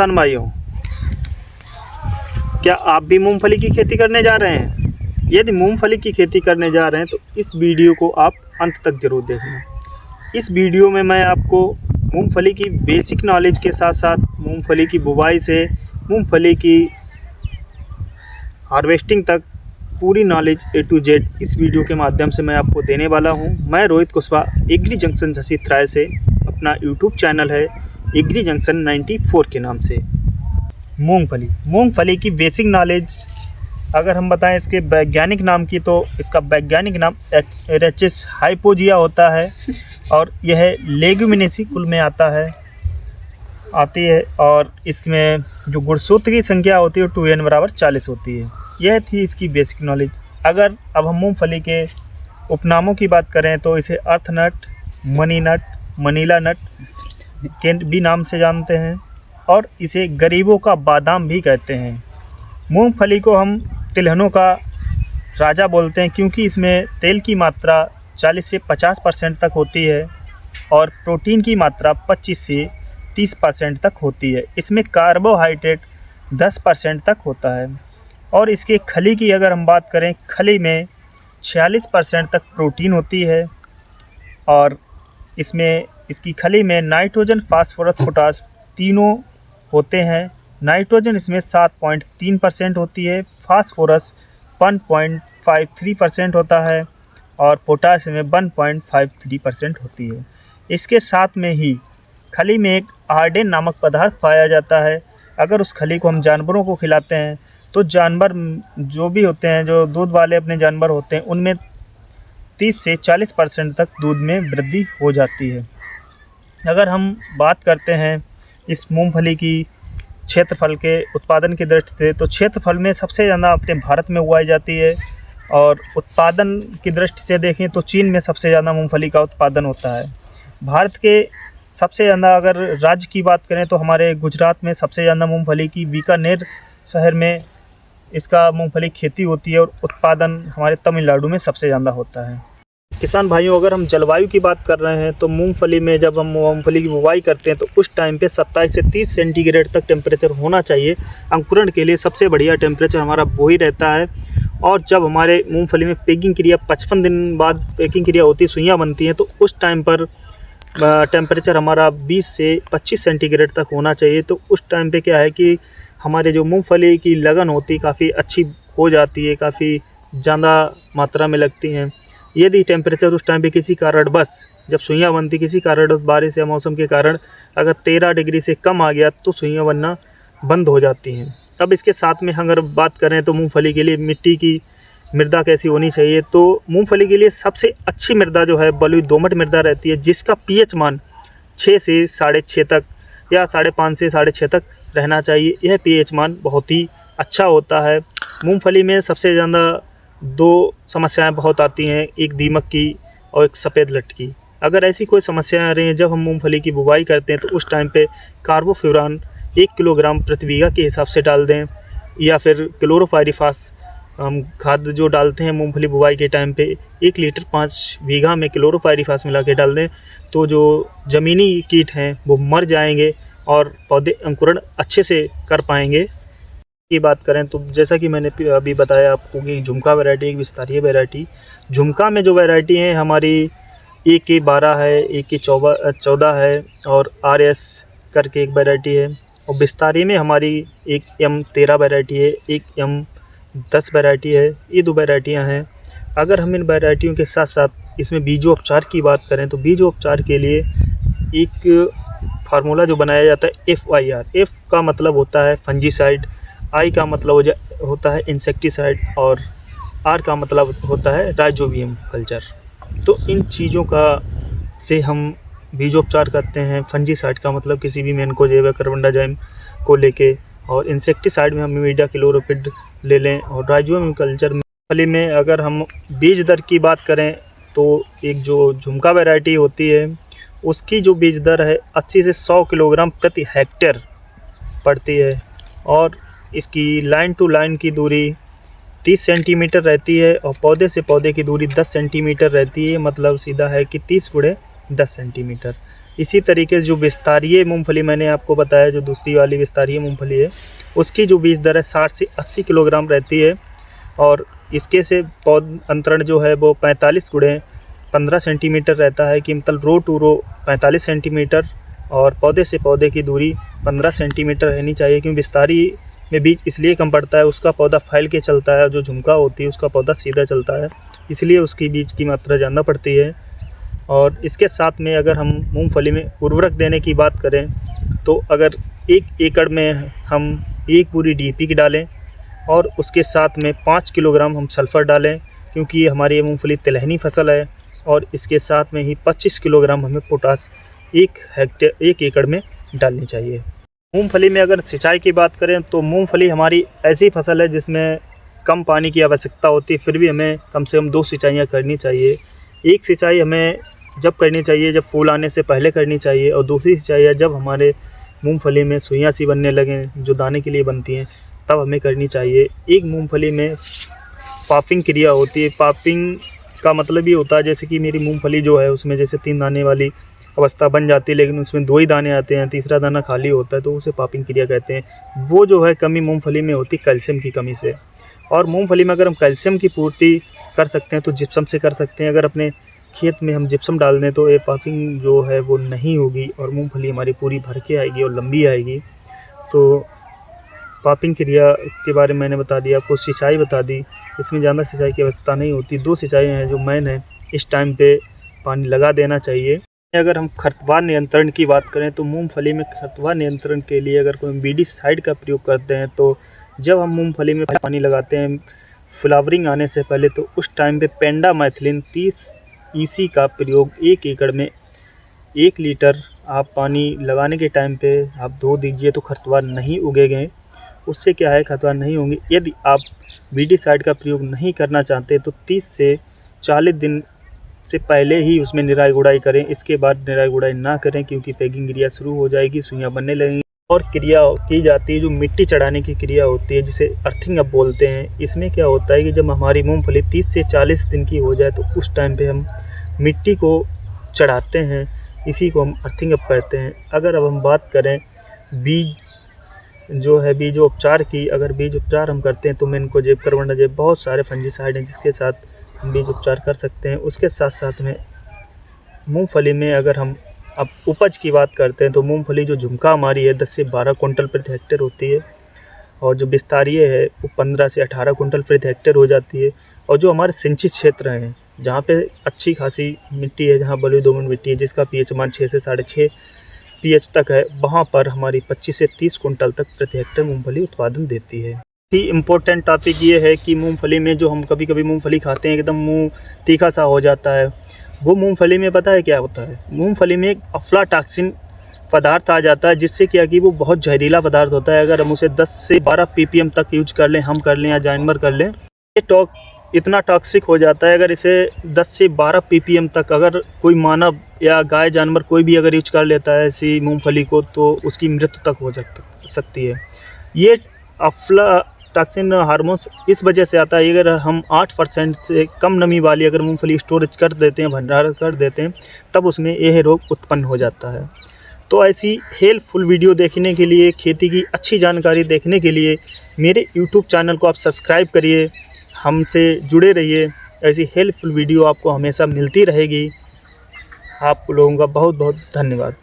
किसान भाइयों, क्या आप भी मूंगफली की खेती करने जा रहे हैं? यदि मूंगफली की खेती करने जा रहे हैं तो इस वीडियो को आप अंत तक ज़रूर देखना। इस वीडियो में मैं आपको मूंगफली की बेसिक नॉलेज के साथ साथ मूंगफली की बुवाई से मूंगफली की हार्वेस्टिंग तक पूरी नॉलेज A to Z इस वीडियो के माध्यम से मैं आपको देने वाला हूं। मैं रोहित कुशवाहा एग्री जंक्शन झसीराय से, अपना यूट्यूब चैनल है एग्री जंक्शन 94 के नाम से। मूंगफली की बेसिक नॉलेज अगर हम बताएं इसके वैज्ञानिक नाम की, तो इसका वैज्ञानिक नाम एरेचिस हाइपोजिया होता है और यह लेग्यूमिनेसी कुल में आती है और इसमें जो गुणसूत्र की संख्या होती है 2n बराबर 40 होती है। यह थी इसकी बेसिक नॉलेज। अगर अब हम मूंगफली के उपनामों की बात करें तो इसे अर्थनट, मनी नट, मनीला नट के भी नाम से जानते हैं और इसे गरीबों का बादाम भी कहते हैं। मूंगफली को हम तिलहनों का राजा बोलते हैं क्योंकि इसमें तेल की मात्रा 40 से 50% तक होती है और प्रोटीन की मात्रा 25 से 30% तक होती है। इसमें कार्बोहाइड्रेट 10% तक होता है और इसके खली की अगर हम बात करें, खली में 46% तक प्रोटीन होती है और इसकी खली में नाइट्रोजन, फास्फोरस, पोटास तीनों होते हैं। नाइट्रोजन इसमें 7.3% होती है, फास्फोरस 1.53% होता है और पोटास में 1.53% होती है। इसके साथ में ही खली में एक आर्डेन नामक पदार्थ पाया जाता है। अगर उस खली को हम जानवरों को खिलाते हैं तो जानवर जो भी होते हैं, जो दूध वाले अपने जानवर होते हैं, उनमें 30 से 40% तक दूध में वृद्धि हो जाती है। अगर हम बात करते हैं इस मूंगफली की क्षेत्रफल के उत्पादन की दृष्टि से, तो क्षेत्रफल में सबसे ज़्यादा अपने भारत में उगाई जाती है और उत्पादन की दृष्टि से देखें तो चीन में सबसे ज़्यादा मूंगफली का उत्पादन होता है। भारत के सबसे ज़्यादा अगर राज्य की बात करें तो हमारे गुजरात में सबसे ज़्यादा मूंगफली की बीकानेर शहर में इसका मूंगफली खेती होती है और उत्पादन हमारे तमिलनाडु में सबसे ज़्यादा होता है। किसान भाइयों, अगर हम जलवायु की बात कर रहे हैं तो मूंगफली में जब हम मूंगफली की बुवाई करते हैं तो उस टाइम पे 27 से 30 सेंटीग्रेड तक टेम्परेचर होना चाहिए। अंकुरण के लिए सबसे बढ़िया टेम्परेचर हमारा वो ही रहता है। और जब हमारे मूंगफली में पैकिंग क्रिया 55 दिन बाद पैकिंग क्रिया होती है, सुइयाँ बनती हैं, तो उस टाइम पर टेम्परेचर हमारा 20 से 25 सेंटीग्रेड तक होना चाहिए। तो उस टाइम पर क्या है कि हमारे जो मूँगफली की लगन होती है काफ़ी अच्छी हो जाती है, काफ़ी ज़्यादा मात्रा में लगती हैं। यदि टेम्परेचर उस टाइम पे किसी कारणवश जब सुइयाँ बनती, किसी कारणवश बारिश या मौसम के कारण अगर 13 डिग्री से कम आ गया तो सुइयाँ बनना बंद हो जाती हैं। अब इसके साथ में अगर बात करें तो मूंगफली के लिए मिट्टी की मृदा कैसी होनी चाहिए, तो मूंगफली के लिए सबसे अच्छी मृदा जो है बलुई दोमट मृदा रहती है, जिसका pH मान 6 से 6.5 तक या 5.5 से 6.5 तक रहना चाहिए। यह pH मान बहुत ही अच्छा होता है। मूंगफली में सबसे ज़्यादा 2 समस्याएं बहुत आती हैं, एक दीमक की और एक सफ़ेद लट की। अगर ऐसी कोई समस्याएं आ रही हैं जब हम मूंगफली की बुवाई करते हैं तो उस टाइम पे कार्बोफ्यूरान 1 किलोग्राम प्रति बीघा के हिसाब से डाल दें या फिर क्लोरोपाइरीफास हम खाद जो डालते हैं मूंगफली बुवाई के टाइम पे 1 लीटर 5 बीघा में क्लोरोपाइरीफास मिला के डाल दें, तो जो ज़मीनी कीट हैं वो मर जाएंगे और पौधे अंकुरण अच्छे से कर पाएंगे। की बात करें तो जैसा कि मैंने अभी बताया आपको कि झुमका वैरायटी एक विस्तारीय वैरायटी। झुमका में जो वैरायटी है हमारी AK12 है, AK14 है और RS करके एक वैरायटी है और विस्तारीय में हमारी एक M13 वैरायटी है, एक M10 वैरायटी है। ये 2 वैरायटियाँ हैं। अगर हम इन वैरायटियों के साथ साथ इसमें बीजोपचार की बात करें तो बीजोपचार के लिए एक फार्मूला जो बनाया जाता है FIR। F का मतलब होता है फंजीसाइड, I का मतलब होता है इंसेक्टिसाइड और R का मतलब होता है राइजोबियम कल्चर। तो इन चीज़ों का से हम बीजोपचार करते हैं। फंजीसाइड का मतलब किसी भी मैनकोजेब कार्बनडाजिम को लेके, और इंसेक्टिसाइड में हम मीडिया क्लोरोपिड ले लें, और राइजोबियम कल्चर में अगर हम बीज दर की बात करें तो एक जो झुमका वैरायटी होती है उसकी जो बीज दर है 80 से 100 किलोग्राम प्रति हेक्टेयर पड़ती है और इसकी लाइन टू लाइन की दूरी 30 सेंटीमीटर रहती है और पौधे से पौधे की दूरी 10 सेंटीमीटर रहती है। मतलब सीधा है कि 30 × 10 सेंटीमीटर। इसी तरीके से जो विस्तारीय मूंगफली मैंने आपको बताया, जो दूसरी वाली विस्तारीय मूंगफली है, उसकी जो बीज दर है 60 से 80 किलोग्राम रहती है। और इसके से पौध अंतरण जो है वो 45 × 15 सेंटीमीटर रहता है, कि मतलब रो टू रो 45 सेंटीमीटर और पौधे से पौधे की दूरी 15 सेंटीमीटर रहनी चाहिए। क्योंकि विस्तारी में बीज इसलिए कम पड़ता है, उसका पौधा फैल के चलता है, जो झुमका होती है उसका पौधा सीधा चलता है, इसलिए उसकी बीज की मात्रा ज़्यादा पड़ती है। और इसके साथ में अगर हम मूंगफली में उर्वरक देने की बात करें तो अगर 1 एकड़ में हम 1 बोरी DAP की डालें और उसके साथ में 5 किलोग्राम हम सल्फ़र डालें, क्योंकि ये हमारी ये मूंगफली तिलहनी फसल है। और इसके साथ में ही 25 किलोग्राम हमें पोटाश 1 एकड़ में डालनी चाहिए। मूंगफली में अगर सिंचाई की बात करें तो मूंगफली हमारी ऐसी फसल है जिसमें कम पानी की आवश्यकता होती है, फिर भी हमें कम से कम 2 सिंचाइयाँ करनी चाहिए। एक सिंचाई हमें जब करनी चाहिए, जब फूल आने से पहले करनी चाहिए, और दूसरी सिंचाई है जब हमारे मूंगफली में सुइयाँ सी बनने लगें जो दाने के लिए बनती हैं, तब हमें करनी चाहिए। एक मूंगफली में पॉपिंग क्रिया होती है। पॉपिंग का मतलब ये होता है जैसे कि मेरी मूंगफली जो है उसमें जैसे 3 दाने वाली अवस्था बन जाती है, लेकिन उसमें 2 ही दाने आते हैं, तीसरा दाना खाली होता है, तो उसे पॉपिंग क्रिया कहते हैं। वो जो है कमी मूंगफली में होती है कैल्शियम की कमी से। और मूंगफली में अगर हम कैल्शियम की पूर्ति कर सकते हैं तो जिप्सम से कर सकते हैं। अगर अपने खेत में हम जिप्सम डाल दें तो ये पॉपिंग जो है वो नहीं होगी और मूंगफली हमारी पूरी भर के आएगी और लंबी आएगी। तो पॉपिंग क्रिया के बारे में मैंने बता दिया आपको। सिंचाई बता दी, इसमें ज़्यादा सिंचाई की आवश्यकता नहीं होती। 2 सिंचाई हैं जो मेन है, इस टाइम पे पानी लगा देना चाहिए। अगर हम खरपतवार नियंत्रण की बात करें तो मूंगफली में खरपतवार नियंत्रण के लिए अगर कोई बीडीसाइड का प्रयोग करते हैं तो जब हम मूंगफली में पानी लगाते हैं फ्लावरिंग आने से पहले, तो उस टाइम पे पेंडामाइथिलीन 30 EC का प्रयोग 1 एकड़ में 1 लीटर आप पानी लगाने के टाइम पे आप धो दीजिए, तो खरपतवार नहीं उगेंगे। उससे क्या है, खरपतवार नहीं होंगे। यदि आप बीडीसाइड का प्रयोग नहीं करना चाहते तो 30 से 40 दिन से पहले ही उसमें निराई गुड़ाई करें। इसके बाद निराई गुड़ाई ना करें, क्योंकि पैकिंग क्रिया शुरू हो जाएगी, सुइयाँ बनने लगेंगी। और क्रिया की जाती है जो मिट्टी चढ़ाने की क्रिया होती है, जिसे अर्थिंग अप बोलते हैं। इसमें क्या होता है कि जब हमारी मूंगफली 30 से 40 दिन की हो जाए तो उस टाइम पे हम मिट्टी को चढ़ाते हैं, इसी को हम अर्थिंग अप कहते हैं। अगर अब हम बात करें बीज जो है बीजोपचार की, अगर बीज उपचार हम करते हैं तो मेनकोजेब, कार्बनडाजिब, बहुत सारे फंजीसाइड हैं जिसके साथ हम बीज उपचार कर सकते हैं। उसके साथ साथ में मूंगफली में अगर हम अब उपज की बात करते हैं तो मूंगफली जो झुमका हमारी है 10 से 12 कुंटल प्रति हेक्टेयर होती है, और जो विस्तारीय है वो 15 से 18 कुंटल प्रति हेक्टेयर हो जाती है। और जो हमारे सिंचित क्षेत्र हैं जहाँ पे अच्छी खासी मिट्टी है, जहाँ बलुई दोमट मिट्टी है जिसका pH मान 6 से 6.5 pH तक है, वहाँ पर हमारी 25 से 30 कुंटल तक प्रति हेक्टेयर मूंगफली उत्पादन देती है। इम्पोर्टेंट टॉपिक ये है कि मूंगफली में जो हम कभी कभी मूंगफली खाते हैं एकदम मुंह तीखा सा हो जाता है, वो मूंगफली में पता है क्या होता है, मूंगफली में एक अफ्लाटॉक्सिन पदार्थ आ जाता है, जिससे क्या कि वो बहुत जहरीला पदार्थ होता है। अगर हम उसे 10 से 12 ppm तक यूज कर लें, हम कर लें या जानवर कर लें, ये इतना टॉक्सिक हो जाता है। अगर इसे 10 से 12 ppm तक अगर कोई मानव या गाय जानवर कोई भी अगर यूज कर लेता है ऐसी मूंगफली को, तो उसकी मृत्यु तक हो सकती है। ये अफ्लाटॉक्सिन हार्मोन्स इस वजह से आता है, अगर हम 8% से कम नमी वाली अगर मूंगफली स्टोरेज कर देते हैं, भंडारण कर देते हैं, तब उसमें यह रोग उत्पन्न हो जाता है। तो ऐसी हेल्पफुल वीडियो देखने के लिए, खेती की अच्छी जानकारी देखने के लिए मेरे YouTube चैनल को आप सब्सक्राइब करिए, हमसे जुड़े रहिए। ऐसी हेल्पफुल वीडियो आपको हमेशा मिलती रहेगी। आप लोगों का बहुत बहुत धन्यवाद।